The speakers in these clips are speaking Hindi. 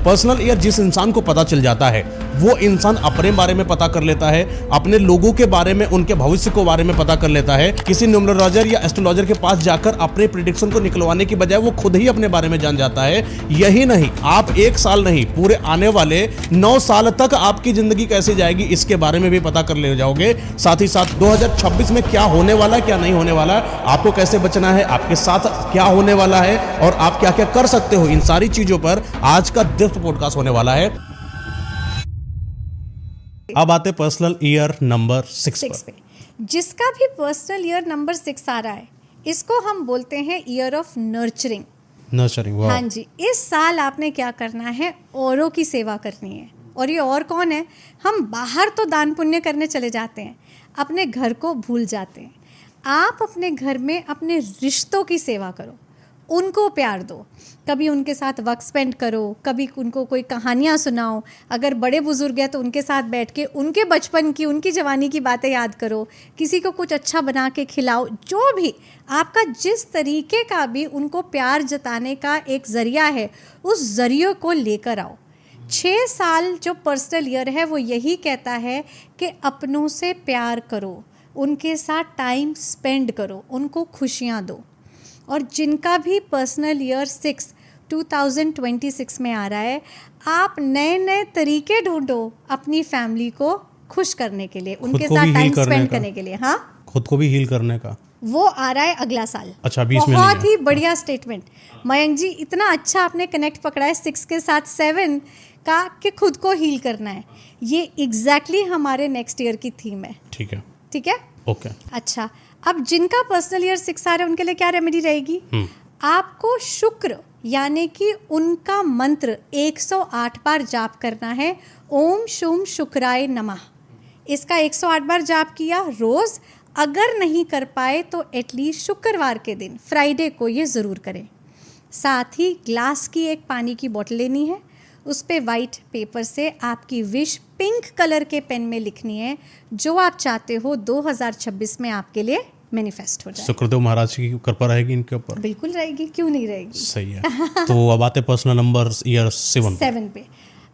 पर्सनल ईयर जिस इंसान को पता चल जाता है वो इंसान अपने बारे में पता कर लेता है, अपने लोगों के बारे में, उनके भविष्य के बारे में पता कर लेता है। किसी न्यूमरोलॉजर या एस्ट्रोलॉजर के पास जाकर अपने प्रेडिक्शन को निकलवाने की बजाय वो खुद ही अपने बारे में जान जाता है। यही नहीं, आप 1 साल नहीं, पूरे आने वाले 9 साल तक आपकी जिंदगी कैसे जाएगी इसके बारे में भी पता कर ले जाओगे। साथ ही साथ 2026 में क्या होने वाला है, क्या नहीं होने वाला है, आपको कैसे बचना है, आपके साथ क्या होने वाला है और आप क्या क्या कर सकते हो, इन सारी चीजों पर आज का दिव्य पॉडकास्ट होने वाला है। अब आते पर्सनल ईयर नंबर 6 पे। जिसका भी पर्सनल ईयर नंबर 6 आ रहा है, इसको हम बोलते हैं ईयर ऑफ नर्चरिंग। नर्चरिंग, हाँ जी। इस साल आपने क्या करना है, औरों की सेवा करनी है। और ये और कौन है? हम बाहर तो दान पुण्य करने चले जाते हैं, अपने घर को भूल जाते हैं। आप अपने घर में अपने रिश्तों की सेवा करो, उनको प्यार दो, कभी उनके साथ वक्त स्पेंड करो, कभी उनको कोई कहानियाँ सुनाओ। अगर बड़े बुजुर्ग हैं तो उनके साथ बैठ के उनके बचपन की, उनकी जवानी की बातें याद करो, किसी को कुछ अच्छा बना के खिलाओ। जो भी आपका जिस तरीके का भी उनको प्यार जताने का एक ज़रिया है, उस ज़रिए को लेकर आओ। 6 साल जो पर्सनल ईयर है वो यही कहता है कि अपनों से प्यार करो, उनके साथ टाइम स्पेंड करो, उनको खुशियाँ दो। और जिनका भी पर्सनल ईयर 6 2026 में आ रहा है, आप नए नए तरीके ढूंढो अपनी फैमिली को खुश करने के लिए, उनके साथ टाइम स्पेंड करने के लिए। हाँ, खुद को भी हील करने का वो आ रहा है अगला साल। अच्छा, 20 में बहुत ही बढ़िया स्टेटमेंट मयंक जी, इतना अच्छा आपने कनेक्ट पकड़ा है 6 के साथ 7 का, कि खुद को हील करना है। ये एग्जैक्टली हमारे नेक्स्ट ईयर की थीम है। ठीक है, ठीक है, ओके। अच्छा, अब जिनका पर्सनल ईयर 6 आ रहा है उनके लिए क्या रेमेडी रहेगी? आपको शुक्र यानी कि उनका मंत्र 108 बार जाप करना है। ओम शुम शुक्राय नमः। इसका 108 बार जाप किया रोज। अगर नहीं कर पाए तो एटलीस्ट शुक्रवार के दिन, फ्राइडे को ये ज़रूर करें। साथ ही ग्लास की एक पानी की बोतल लेनी है, उस पे वाइट पेपर से आपकी विश पिंक कलर के पेन में लिखनी है, जो आप चाहते हो 2026 में आपके लिए मैनिफेस्ट हो जाए। शुक्रदेव महाराज की कृपा रहेगी इनके ऊपर। बिल्कुल रहेगी, क्यों नहीं रहेगी। सही है। तो अब आते पर्सनल नंबर ईयर 7 पे।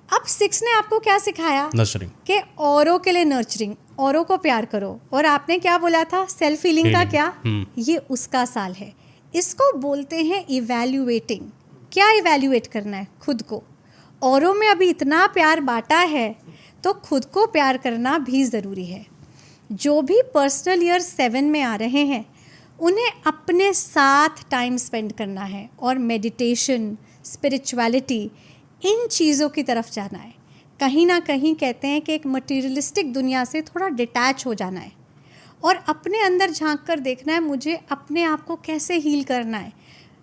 अब 6 ने आपको क्या सिखाया? नर्चरिंग, कि औरों के लिए नर्चरिंग, औरों को प्यार करो। और आपने क्या बोला था, सेल्फ हीलिंग का क्या? ये उसका साल है। इसको बोलते हैं इवैल्यूएटिंग। क्या इवैल्यूएट करना है? खुद को। औरों में अभी इतना प्यार बांटा है तो खुद को प्यार करना भी ज़रूरी है। जो भी पर्सनल ईयर 7 में आ रहे हैं उन्हें अपने साथ टाइम स्पेंड करना है और मेडिटेशन, स्पिरिचुअलिटी, इन चीज़ों की तरफ जाना है। कहीं ना कहीं कहते हैं कि एक मटीरियलिस्टिक दुनिया से थोड़ा डिटैच हो जाना है और अपने अंदर झांक कर देखना है, मुझे अपने आप को कैसे हील करना है,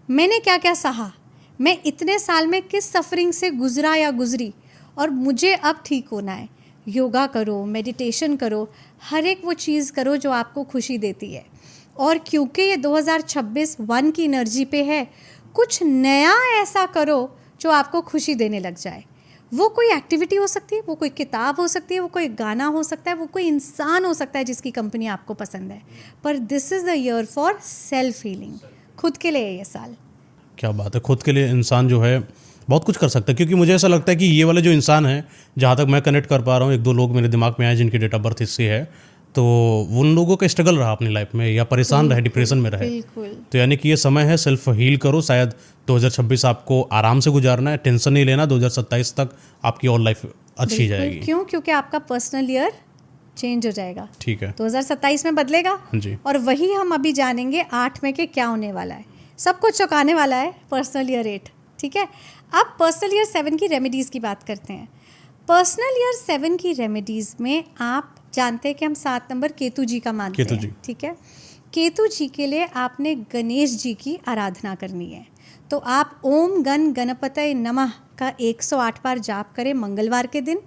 मैंने क्या क्या सहा, मैं इतने साल में किस सफरिंग से गुजरा या गुजरी और मुझे अब ठीक होना है। योगा करो, मेडिटेशन करो, हर एक वो चीज़ करो जो आपको खुशी देती है। और क्योंकि ये 2026 1 की एनर्जी पे है, कुछ नया ऐसा करो जो आपको खुशी देने लग जाए। वो कोई एक्टिविटी हो सकती है, वो कोई किताब हो सकती है, वो कोई गाना हो सकता है, वो कोई इंसान हो सकता है जिसकी कंपनी आपको पसंद है। पर this is the year for self healing. खुद के लिए ये साल। क्या बात है। खुद के लिए इंसान जो है बहुत कुछ कर सकता है, क्योंकि मुझे ऐसा लगता है कि ये वाले जो इंसान है, जहाँ तक मैं कनेक्ट कर पा रहा हूँ, 1-2 लोग मेरे दिमाग में आए जिनकी डेट ऑफ बर्थ इससे है, तो उन लोगों का स्ट्रगल रहा अपनी लाइफ में, या परेशान रहे, डिप्रेशन में रहे। तो यानी कि ये समय है सेल्फ हील करो। शायद 2026 आपको आराम से गुजारना है, टेंशन नहीं लेना। 2027 तक आपकी और लाइफ अच्छी जाएगी। क्यों? क्योंकि आपका पर्सनल ईयर चेंज हो जाएगा। ठीक है, 2027 में बदलेगा जी। और वही हम अभी जानेंगे 8 में के क्या होने वाला है। सब कुछ चौंकाने वाला है पर्सनल ईयर 8। ठीक है, अब पर्सनल ईयर 7 की रेमेडीज़ की बात करते हैं। पर्सनल ईयर 7 की रेमेडीज़ में आप जानते हैं कि हम 7 नंबर केतु जी का मानते हैं। ठीक है, केतु जी के लिए आपने गणेश जी की आराधना करनी है। तो आप ओम गण गणपतये नमः का 108 बार जाप करें मंगलवार के दिन।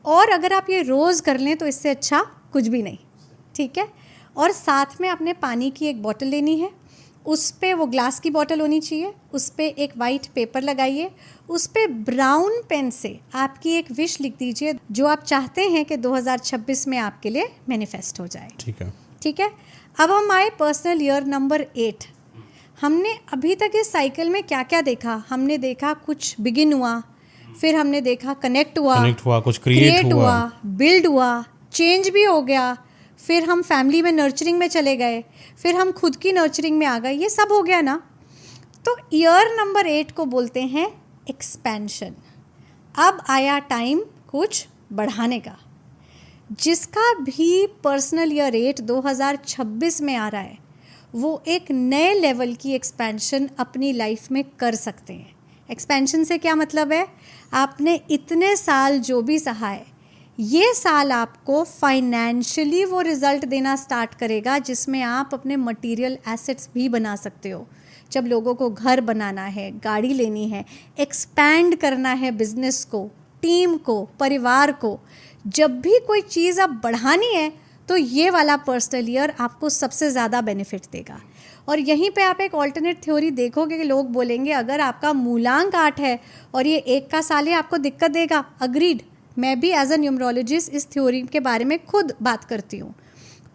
और अगर आप ये रोज़ कर लें तो इससे अच्छा कुछ भी नहीं। ठीक है, और साथ में आपने पानी की एक बोतल लेनी है, उस पे वो ग्लास की बोतल होनी चाहिए, उस पे एक वाइट पेपर लगाइए, उस पे ब्राउन पेन से आपकी एक विश लिख दीजिए जो आप चाहते हैं कि 2026 में आपके लिए मैनिफेस्ट हो जाए। ठीक है, ठीक है। अब हम आए पर्सनल ईयर नंबर 8। हमने अभी तक इस साइकिल में क्या क्या देखा? हमने देखा कुछ बिगिन हुआ, फिर हमने देखा कनेक्ट हुआ, कुछ क्रिएट हुआ, बिल्ड हुआ, चेंज भी हो गया, फिर हम फैमिली में नर्चरिंग में चले गए, फिर हम खुद की नर्चरिंग में आ गए, ये सब हो गया ना। तो ईयर नंबर 8 को बोलते हैं एक्सपेंशन। अब आया टाइम कुछ बढ़ाने का। जिसका भी पर्सनल ईयर 8 2026 में आ रहा है वो एक नए लेवल की एक्सपेंशन अपनी लाइफ में कर सकते हैं। एक्सपेंशन से क्या मतलब है, आपने इतने साल जो भी सहा है, ये साल आपको फाइनेंशियली वो रिजल्ट देना स्टार्ट करेगा जिसमें आप अपने मटेरियल एसेट्स भी बना सकते हो। जब लोगों को घर बनाना है, गाड़ी लेनी है, एक्सपैंड करना है बिजनेस को, टीम को, परिवार को, जब भी कोई चीज़ आप बढ़ानी है तो ये वाला पर्सनल ईयर आपको सबसे ज़्यादा बेनिफिट देगा। और यहीं पे आप एक ऑल्टरनेट थ्योरी देखोगे कि लोग बोलेंगे अगर आपका मूलांक 8 है और ये 1 का साल है आपको दिक्कत देगा। अग्रीड, मैं भी एज अ न्यूमरोलॉजिस्ट इस थ्योरी के बारे में खुद बात करती हूँ,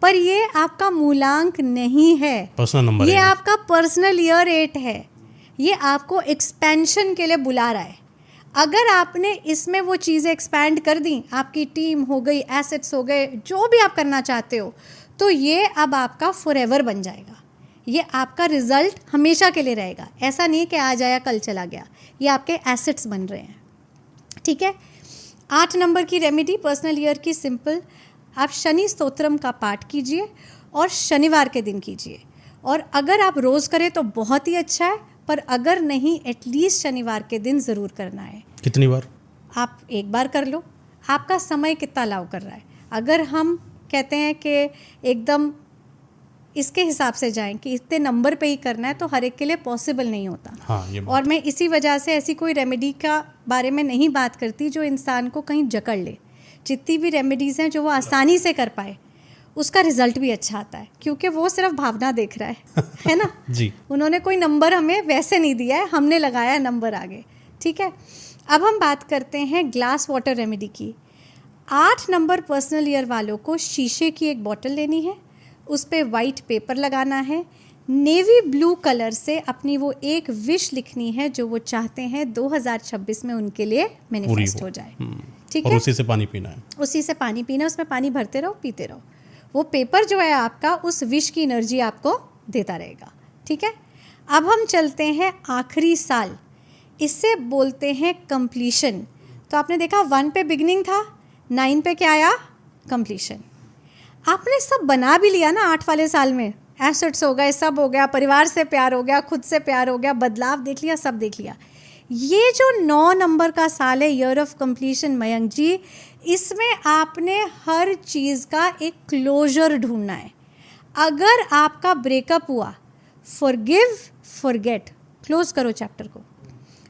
पर ये आपका मूलांक नहीं है, पर्सनल नंबर ये है। आपका पर्सनल ईयर 8 है। ये आपको एक्सपेंशन के लिए बुला रहा है। अगर आपने इसमें वो चीज़ें एक्सपैंड कर दी, आपकी टीम हो गई, एसेट्स हो गए, जो भी आप करना चाहते हो, तो ये अब आपका फॉरएवर बन जाएगा। ये आपका रिजल्ट हमेशा के लिए रहेगा। ऐसा नहीं कि आज आया कल चला गया, ये आपके एसेट्स बन रहे हैं। ठीक है। 8 नंबर की रेमेडी पर्सनल ईयर की सिंपल, आप शनि स्तोत्रम का पाठ कीजिए और शनिवार के दिन कीजिए। और अगर आप रोज़ करें तो बहुत ही अच्छा है, पर अगर नहीं एटलीस्ट शनिवार के दिन ज़रूर करना है। कितनी बार? आप एक बार कर लो, आपका समय कितना अलाउ कर रहा है। अगर हम कहते हैं कि एकदम इसके हिसाब से जाएं कि इतने नंबर पे ही करना है, तो हर एक के लिए पॉसिबल नहीं होता। हाँ, ये बात। और मैं इसी वजह से ऐसी कोई रेमेडी का बारे में नहीं बात करती जो इंसान को कहीं जकड़ ले। जितनी भी रेमेडीज़ हैं जो वो आसानी से कर पाए, उसका रिजल्ट भी अच्छा आता है, क्योंकि वो सिर्फ भावना देख रहा है ना। जी। उन्होंने कोई नंबर हमें वैसे नहीं दिया है, हमने लगाया नंबर आगे। ठीक है। अब हम बात करते हैं ग्लास वाटर रेमेडी की। 8 नंबर पर्सनल ईयर वालों को शीशे की एक बोतल लेनी है, उस पर वाइट पेपर लगाना है, नेवी ब्लू कलर से अपनी वो एक विश लिखनी है जो वो चाहते हैं 2026 में उनके लिए मैनिफेस्ट हो जाए। ठीक और है। उसी से पानी पीना है। उसी से पानी पीना, उसमें पानी भरते रहो, पीते रहो। वो पेपर जो है आपका उस विश की एनर्जी आपको देता रहेगा। ठीक है। अब हम चलते हैं आखिरी साल, इससे बोलते हैं कंप्लीशन। तो आपने देखा 1 पे बिगनिंग था, 9 पे क्या आया, कंप्लीशन। आपने सब बना भी लिया ना 8 वाले साल में, एसेट्स हो गए, सब हो गया, परिवार से प्यार हो गया, खुद से प्यार हो गया, बदलाव देख लिया, सब देख लिया। ये जो 9 नंबर का साल है, ईयर ऑफ कंप्लीशन, मयंक जी, इसमें आपने हर चीज़ का एक क्लोजर ढूंढना है। अगर आपका ब्रेकअप हुआ, फॉरगिव, फॉरगेट, क्लोज करो चैप्टर को,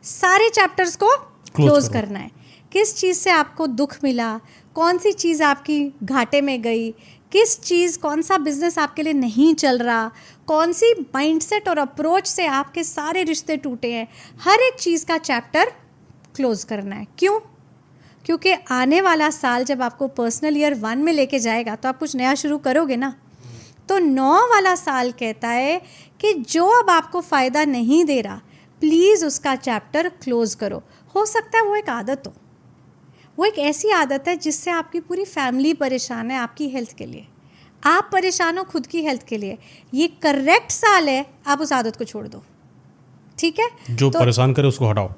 सारे चैप्टर्स को क्लोज करना है। किस चीज़ से आपको दुख मिला, कौन सी चीज़ आपकी घाटे में गई, किस चीज़, कौन सा बिजनेस आपके लिए नहीं चल रहा, कौन सी माइंडसेट और अप्रोच से आपके सारे रिश्ते टूटे हैं, हर एक चीज़ का चैप्टर क्लोज करना है। क्यों? क्योंकि आने वाला साल जब आपको पर्सनल ईयर 1 में लेके जाएगा तो आप कुछ नया शुरू करोगे ना। तो 9 वाला साल कहता है कि जो अब आपको फ़ायदा नहीं दे रहा, प्लीज़ उसका चैप्टर क्लोज करो। हो सकता है वो एक आदत हो, वो एक ऐसी आदत है जिससे आपकी पूरी फैमिली परेशान है आपकी हेल्थ के लिए, आप परेशान हो खुद की हेल्थ के लिए। ये करेक्ट साल है, आप उस आदत को छोड़ दो। ठीक है। जो तो परेशान करे उसको हटाओ,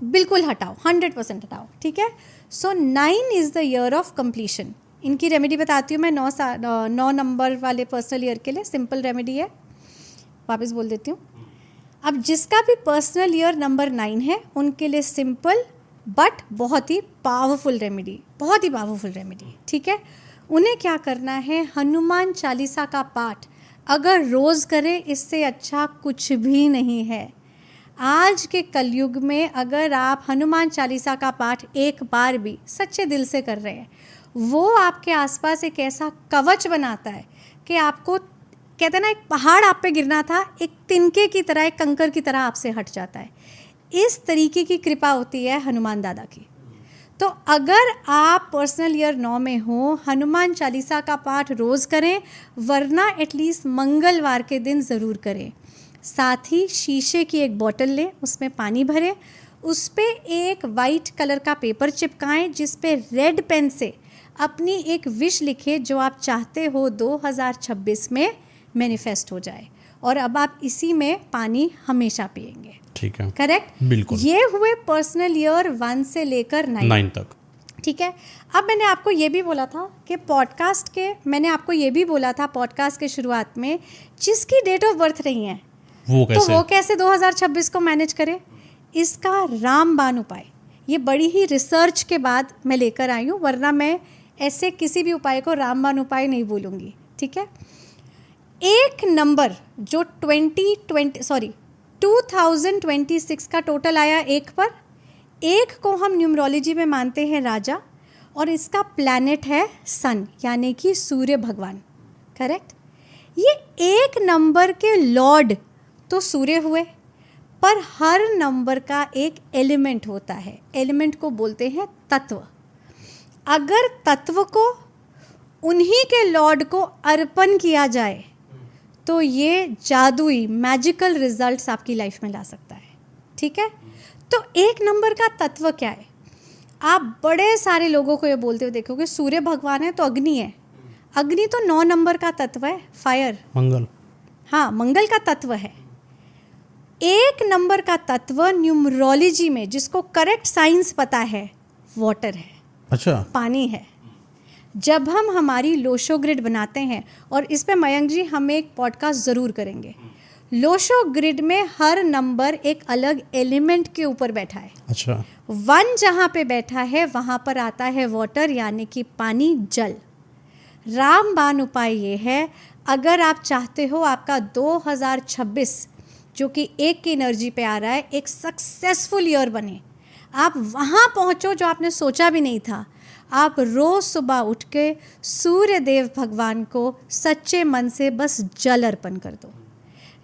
बिल्कुल हटाओ, 100% हटाओ। ठीक है। सो 9 is the year of completion. इनकी रेमेडी बताती हूँ मैं 9 नंबर वाले पर्सनल ईयर के लिए। सिंपल रेमेडी है, वापस बोल देती हूँ। अब जिसका भी पर्सनल ईयर नंबर 9 है उनके लिए सिंपल बट बहुत ही पावरफुल रेमेडी, बहुत ही पावरफुल रेमेडी। ठीक है। उन्हें क्या करना है, हनुमान चालीसा का पाठ अगर रोज़ करें, इससे अच्छा कुछ भी नहीं है। आज के कलयुग में अगर आप हनुमान चालीसा का पाठ एक बार भी सच्चे दिल से कर रहे हैं, वो आपके आसपास एक ऐसा कवच बनाता है कि आपको, कहते हैं ना, एक पहाड़ आप पे गिरना था, एक तिनके की तरह, एक कंकर की तरह आपसे हट जाता है। इस तरीके की कृपा होती है हनुमान दादा की। तो अगर आप पर्सनल ईयर 9 में हो, हनुमान चालीसा का पाठ रोज़ करें, वरना एटलीस्ट मंगलवार के दिन ज़रूर करें। साथ ही शीशे की एक बोतल लें, उसमें पानी भरें, उस पे एक वाइट कलर का पेपर चिपकाएं जिस पे रेड पेन से अपनी एक विश लिखे जो आप चाहते हो 2026 में मैनिफेस्ट हो जाए, और अब आप इसी में पानी हमेशा पिएंगे। ठीक है, करेक्ट? बिल्कुल। ये हुए पर्सनल ईयर 1 से लेकर 9 तक। ठीक है। अब मैंने आपको ये भी बोला था कि पॉडकास्ट के शुरुआत में जिसकी डेट ऑफ बर्थ नहीं है तो वो कैसे 2026 को मैनेज करे? इसका रामबाण उपाय, ये बड़ी ही रिसर्च के बाद मैं लेकर आई हूँ, वरना मैं ऐसे किसी भी उपाय को रामबाण उपाय नहीं बोलूँगी। ठीक है। एक नंबर जो 2026 का टोटल आया एक पर, एक को हम न्यूमरोलॉजी में मानते हैं राजा, और इसका प्लैनेट है सन यानी कि सूर्य भगवान। करेक्ट? ये एक नंबर के लॉर्ड तो सूर्य हुए, पर हर नंबर का एक एलिमेंट होता है, एलिमेंट को बोलते हैं तत्व। अगर तत्व को उन्हीं के लॉर्ड को अर्पण किया जाए तो ये जादुई मैजिकल रिजल्ट्स आपकी लाइफ में ला सकता है। ठीक है। तो एक नंबर का तत्व क्या है? आप बड़े सारे लोगों को ये बोलते हुए देखोगे, सूर्य भगवान है तो अग्नि है। अग्नि तो 9 नंबर का तत्व है, फायर, मंगल। हाँ, मंगल का तत्व है। एक नंबर का तत्व न्यूमरोलॉजी में जिसको करेक्ट साइंस पता है, वाटर है। अच्छा, पानी है। जब हम हमारी लोशो ग्रिड बनाते हैं, और इस पे मयंक जी हम एक पॉडकास्ट ज़रूर करेंगे, लोशो ग्रिड में हर नंबर एक अलग एलिमेंट के ऊपर बैठा है। अच्छा। 1 जहाँ पे बैठा है वहाँ पर आता है वाटर यानी कि पानी, जल। रामबाण उपाय ये है, अगर आप चाहते हो आपका 2026 जो कि 1 की एनर्जी पे आ रहा है एक सक्सेसफुल ईयर बने, आप वहाँ पहुँचो जो आपने सोचा भी नहीं था। आप रोज़ सुबह उठ के सूर्य देव भगवान को सच्चे मन से बस जल अर्पण कर दो।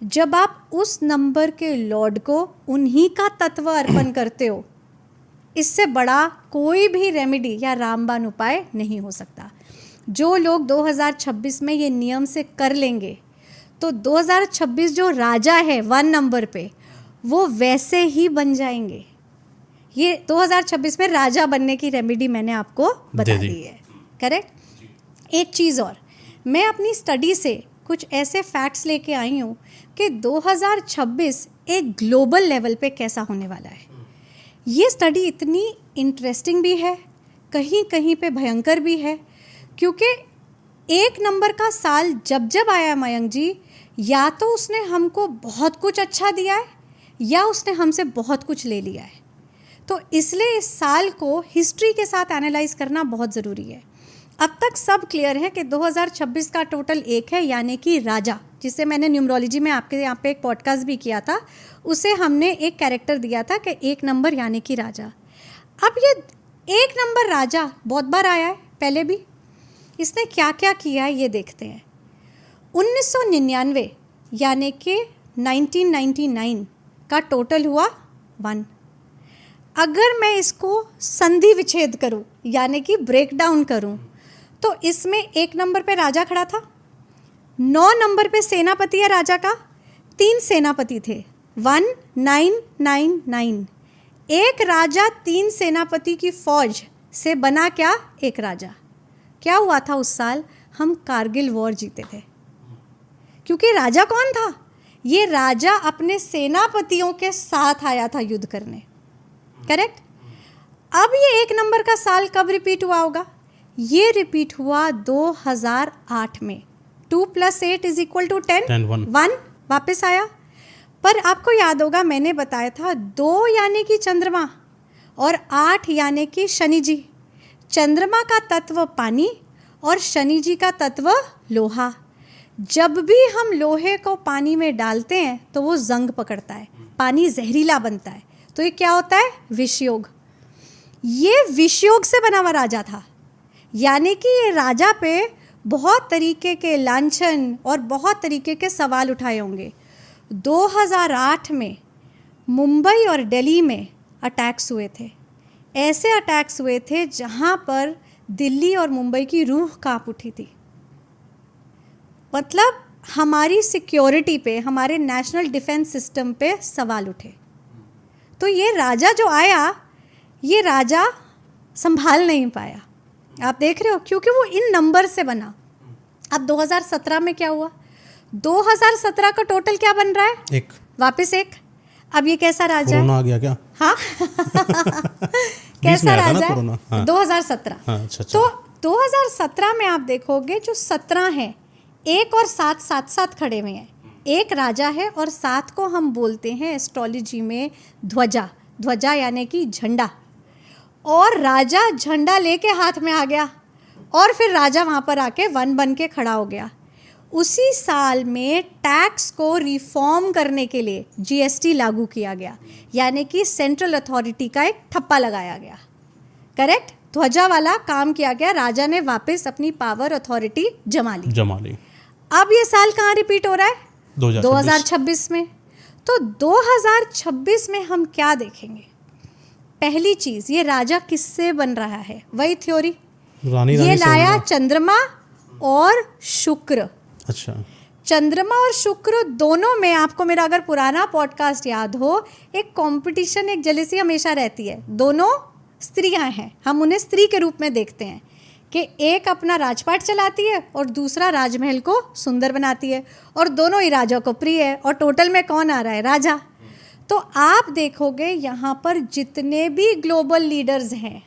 जब आप उस नंबर के लॉर्ड को उन्हीं का तत्व अर्पण करते हो, इससे बड़ा कोई भी रेमेडी या रामबाण उपाय नहीं हो सकता। जो लोग 2026 में ये नियम से कर लेंगे तो 2026 जो राजा है 1 नंबर पे, वो वैसे ही बन जाएंगे। ये 2026 में राजा बनने की रेमेडी मैंने आपको बता दी है। करेक्ट? एक चीज़ और, मैं अपनी स्टडी से कुछ ऐसे फैक्ट्स लेके आई हूँ कि 2026 एक ग्लोबल लेवल पे कैसा होने वाला है। ये स्टडी इतनी इंटरेस्टिंग भी है, कहीं कहीं पे भयंकर भी है, क्योंकि 1 नंबर का साल जब जब आया मयंक जी, या तो उसने हमको बहुत कुछ अच्छा दिया है या उसने हमसे बहुत कुछ ले लिया है। तो इसलिए इस साल को हिस्ट्री के साथ एनालाइज करना बहुत ज़रूरी है। अब तक सब क्लियर है कि 2026 का टोटल 1 है यानी कि राजा, जिसे मैंने न्यूमरोलॉजी में आपके यहाँ पे एक पॉडकास्ट भी किया था, उसे हमने एक कैरेक्टर दिया था कि 1 नंबर यानी कि राजा। अब ये 1 नंबर राजा बहुत बार आया है पहले भी, इसने क्या क्या किया है ये देखते हैं। 1999 यानी कि 1999 का टोटल हुआ 1। अगर मैं इसको संधि विच्छेद करूं यानी कि ब्रेक डाउन करूं तो इसमें 1 नंबर पे राजा खड़ा था, 9 नंबर पे सेनापति है राजा का, 3 सेनापति थे, 1999। एक राजा 3 सेनापति की फौज से बना क्या? एक राजा। क्या हुआ था उस साल? हम कारगिल वॉर जीते थे। क्योंकि राजा कौन था? ये राजा अपने सेनापतियों के साथ आया था युद्ध करने। करेक्ट? अब ये 1 नंबर का साल कब रिपीट हुआ होगा? ये रिपीट हुआ 2008 में। 2 + 8 = 10, 1 वापस आया। पर आपको याद होगा मैंने बताया था 2 यानी कि चंद्रमा और 8 यानी कि शनि जी। चंद्रमा का तत्व पानी और शनि जी का तत्व लोहा। जब भी हम लोहे को पानी में डालते हैं तो वो जंग पकड़ता है, पानी जहरीला बनता है, तो ये क्या होता है? विषयोग। ये विषयोग से बना हुआ राजा था, यानी कि ये राजा पे बहुत तरीके के लांछन और बहुत तरीके के सवाल उठाए होंगे। 2008 में मुंबई और दिल्ली में अटैक्स हुए थे। ऐसे अटैक्स हुए थे जहाँ पर दिल्ली और मुंबई की रूह कांप उठी थी। मतलब हमारी सिक्योरिटी पे, हमारे नेशनल डिफेंस सिस्टम पे सवाल उठे। तो तो ये राजा जो आया, ये राजा संभाल नहीं पाया। आप देख रहे हो, क्योंकि वो इन नंबर से बना। अब 2017 में क्या हुआ? 2017 का टोटल क्या बन रहा है? एक, वापस एक। अब ये कैसा राजा है? कोरोना आ गया क्या? हाँ कैसा आया था ना राजा है? कोरोना? हाँ। 2017। हाँ, अच्छा। तो 2017 में आप देखोगे जो 17 हैं, 1 और 7 साथ साथ खड़े हुए हैं। एक राजा है और 7 को हम बोलते हैं एस्ट्रोलॉजी में ध्वजा। ध्वजा यानी कि झंडा। और राजा झंडा लेके हाथ में आ गया और फिर राजा वहाँ पर आके वन बन के खड़ा हो गया। उसी साल में टैक्स को रिफॉर्म करने के लिए जीएसटी लागू किया गया, यानी कि सेंट्रल अथॉरिटी का एक ठप्पा लगाया गया। करेक्ट? ध्वजा वाला काम किया गया, राजा ने वापस अपनी पावर अथॉरिटी जमा ली। अब ये साल कहाँ रिपीट हो रहा है? 2026 में। तो 2026 में हम क्या देखेंगे? पहली चीज, ये राजा किससे बन रहा है? वही थ्योरी, ये लाया चंद्रमा और शुक्र। अच्छा, चंद्रमा और शुक्र दोनों में, आपको मेरा अगर पुराना पॉडकास्ट याद हो, एक कंपटीशन, एक जेलसी हमेशा रहती है। दोनों स्त्रियां हैं, हम उन्हें स्त्री के रूप में देखते हैं कि एक अपना राजपाट चलाती है और दूसरा राजमहल को सुंदर बनाती है, और दोनों ही राजा को प्रिय है। और टोटल में कौन आ रहा है? राजा। तो आप देखोगे यहाँ पर जितने भी ग्लोबल लीडर्स हैं,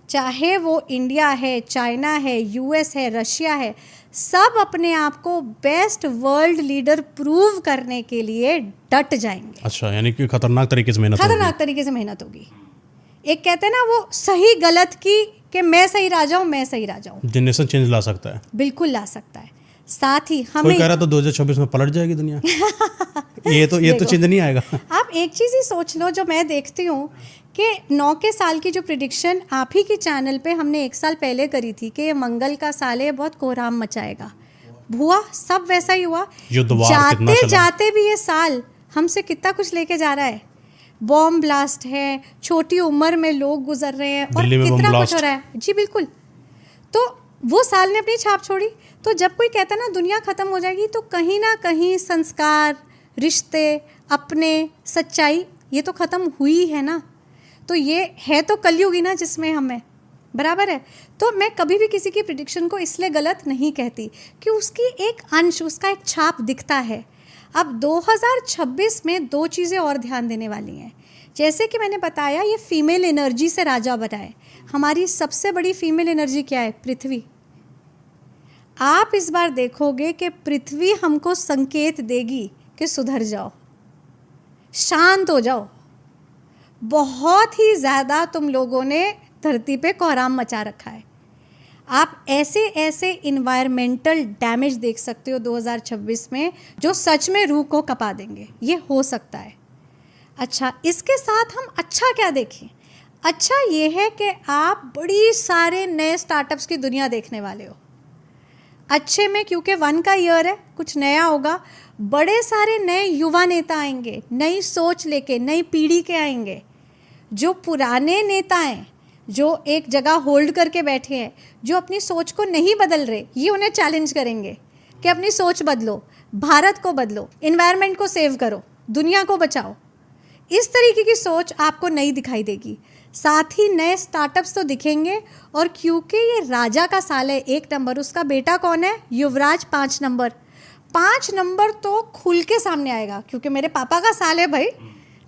चाहे वो इंडिया है, चाइना है, यूएस है, रशिया है, सब अपने आप को बेस्ट वर्ल्ड लीडर प्रूव करने के लिए डट जाएंगे। अच्छा, यानी कि खतरनाक तरीके से मेहनत होगी। एक कहते हैं ना वो सही गलत की, कि मैं सही राजा हूँ, मैं सही राजा हूँ। जनरेशन चेंज ला सकता है, बिल्कुल ला सकता है। साथ ही हमें कोई कह रहा तो 2026 में पलट जाएगी दुनिया। ये तो चेंज नहीं आएगा। आप एक चीज़ ही सोच लो, जो मैं देखती हूँ कि 9 के साल की जो प्रिडिक्शन आप ही के चैनल पे हमने 1 साल पहले करी थी कि ये मंगल का साल है, बहुत कोहराम मचाएगा, हुआ सब वैसा ही हुआ। जाते जाते भी ये साल हमसे कितना कुछ लेके जा रहा है। बॉम्ब ब्लास्ट है, छोटी उम्र में लोग गुजर रहे हैं, और कितना कुछ हो रहा है। जी बिल्कुल। तो वो साल ने अपनी छाप छोड़ी। तो जब कोई कहता है ना दुनिया ख़त्म हो जाएगी, तो कहीं ना कहीं संस्कार, रिश्ते, अपने, सच्चाई, ये तो ख़त्म हुई है ना। तो ये है तो कलयुग ही ना जिसमें हमें, बराबर है। तो मैं कभी भी किसी की प्रिडिक्शन को इसलिए गलत नहीं कहती कि उसकी एक अंश, उसका एक छाप दिखता है। अब 2026 में 2 चीज़ें और ध्यान देने वाली हैं। जैसे कि मैंने बताया, ये फीमेल एनर्जी से राजा बनाए। हमारी सबसे बड़ी फीमेल एनर्जी क्या है? पृथ्वी। आप इस बार देखोगे कि पृथ्वी हमको संकेत देगी कि सुधर जाओ, शांत हो जाओ। बहुत ही ज़्यादा तुम लोगों ने धरती पे कोहराम मचा रखा है। आप ऐसे ऐसे इन्वायरमेंटल डैमेज देख सकते हो 2026 में, जो सच में रूह को कपा देंगे। ये हो सकता है। अच्छा, इसके साथ हम अच्छा क्या देखें? अच्छा ये है कि आप बड़ी सारे नए स्टार्टअप्स की दुनिया देखने वाले हो। अच्छे में, क्योंकि 1 का ईयर है, कुछ नया होगा। बड़े सारे नए युवा नेता आएंगे, नई सोच लेके, नई पीढ़ी के आएंगे। जो पुराने नेता हैं, जो एक जगह होल्ड करके बैठे हैं, जो अपनी सोच को नहीं बदल रहे, ये उन्हें चैलेंज करेंगे कि अपनी सोच बदलो, भारत को बदलो, एनवायरनमेंट को सेव करो, दुनिया को बचाओ। इस तरीके की सोच आपको नई दिखाई देगी। साथ ही नए स्टार्टअप्स तो दिखेंगे। और क्योंकि ये राजा का साल है, 1 नंबर, उसका बेटा कौन है? युवराज 5 नंबर। 5 नंबर तो खुल के सामने आएगा, क्योंकि मेरे पापा का साल है भाई,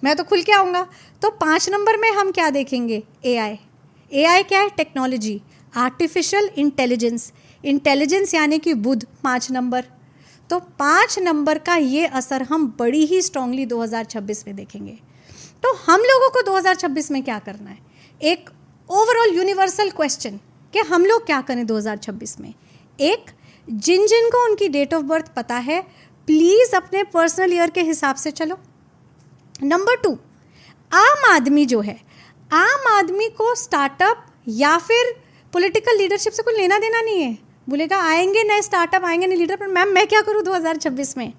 मैं तो खुल के आऊँगा। तो 5 नंबर में हम क्या देखेंगे? एआई क्या है? Technology, artificial intelligence. इंटेलिजेंस यानी कि बुद्ध, 5 नंबर। तो 5 नंबर का ये असर हम बड़ी ही स्ट्रांगली 2026 में देखेंगे। तो हम लोगों को 2026 में क्या करना है? एक ओवरऑल यूनिवर्सल क्वेश्चन कि हम लोग क्या करें 2026 में। एक, जिन जिन को उनकी डेट ऑफ बर्थ पता है, प्लीज़ अपने पर्सनल ईयर के हिसाब से चलो। नंबर 2, आम आदमी जो है, आम आदमी को स्टार्टअप या फिर पॉलिटिकल लीडरशिप से कोई लेना देना नहीं है। बोलेगा आएंगे नए स्टार्टअप, आएंगे नए लीडर, पर मैम मैं क्या करूँ 2026 में?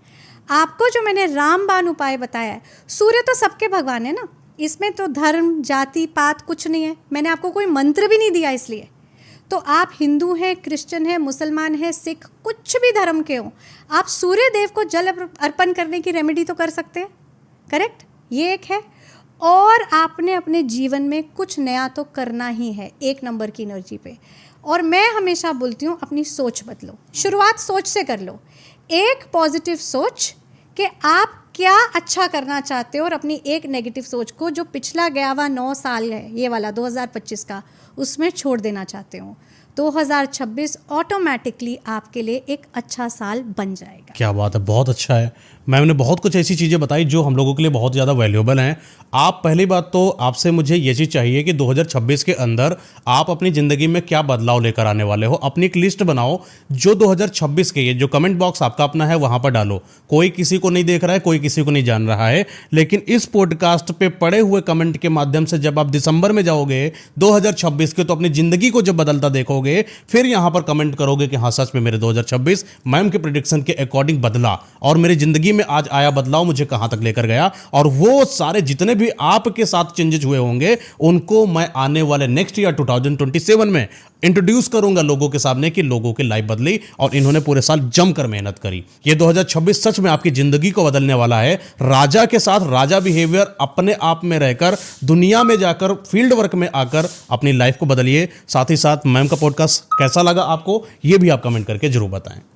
आपको जो मैंने रामबाण उपाय बताया है, सूर्य तो सबके भगवान है ना, इसमें तो धर्म, जाति, पात कुछ नहीं है। मैंने आपको कोई मंत्र भी नहीं दिया इसलिए। तो आप हिंदू हैं, क्रिश्चियन हैं, मुसलमान हैं, सिख, कुछ भी धर्म के हो, आप सूर्य देव को जल अर्पण करने की रेमेडी तो कर सकते हैं। करेक्ट? ये एक है। और आपने अपने जीवन में कुछ नया तो करना ही है 1 नंबर की एनर्जी पे। और मैं हमेशा बोलती हूँ अपनी सोच बदलो, शुरुआत सोच से कर लो। एक पॉजिटिव सोच कि आप क्या अच्छा करना चाहते हो और अपनी एक नेगेटिव सोच को जो पिछला गया हुआ 9 साल है ये वाला 2025 का, उसमें छोड़ देना चाहते हो। 2026 ऑटोमेटिकली आपके लिए एक अच्छा साल बन जाएगा। क्या बात है, बहुत अच्छा है मैम ने बहुत कुछ ऐसी चीज़ें बताई जो हम लोगों के लिए बहुत ज़्यादा वैल्यूएबल हैं। आप पहली बात तो आपसे मुझे ये चीज़ चाहिए कि 2026 के अंदर आप अपनी ज़िंदगी में क्या बदलाव लेकर आने वाले हो। अपनी एक लिस्ट बनाओ जो 2026 के, ये जो कमेंट बॉक्स आपका अपना है वहाँ पर डालो। कोई किसी को नहीं देख रहा है, कोई किसी को नहीं जान रहा है, लेकिन इस पॉडकास्ट पे पड़े हुए कमेंट के माध्यम से जब आप दिसंबर में जाओगे 2026 के, तो अपनी ज़िंदगी को जब बदलता देखोगे, फिर यहाँ पर कमेंट करोगे कि हाँ सच में मेरे 2026 मैम के प्रेडिक्शन के अकॉर्डिंग बदला और मेरी ज़िंदगी में आज आया बदलाव मुझे कहां तक लेकर गया। और वो सारे जितने भी आपके साथ चेंजेस हुए होंगे उनको मैं आने वाले नेक्स्ट ईयर 2027 में इंट्रोड्यूस करूंगा लोगों के सामने कि लोगों की लाइफ बदली और इन्होंने पूरे साल जमकर मेहनत करी। ये 2026 सच में आपकी जिंदगी को बदलने वाला है। राजा के साथ राजा बिहेवियर अपने आप में रहकर दुनिया में जाकर फील्ड वर्क में आकर अपनी लाइफ को बदलिए। साथ ही साथ मैम का पॉडकास्ट कैसा लगा आपको ये भी आप कमेंट करके जरूर बताएं।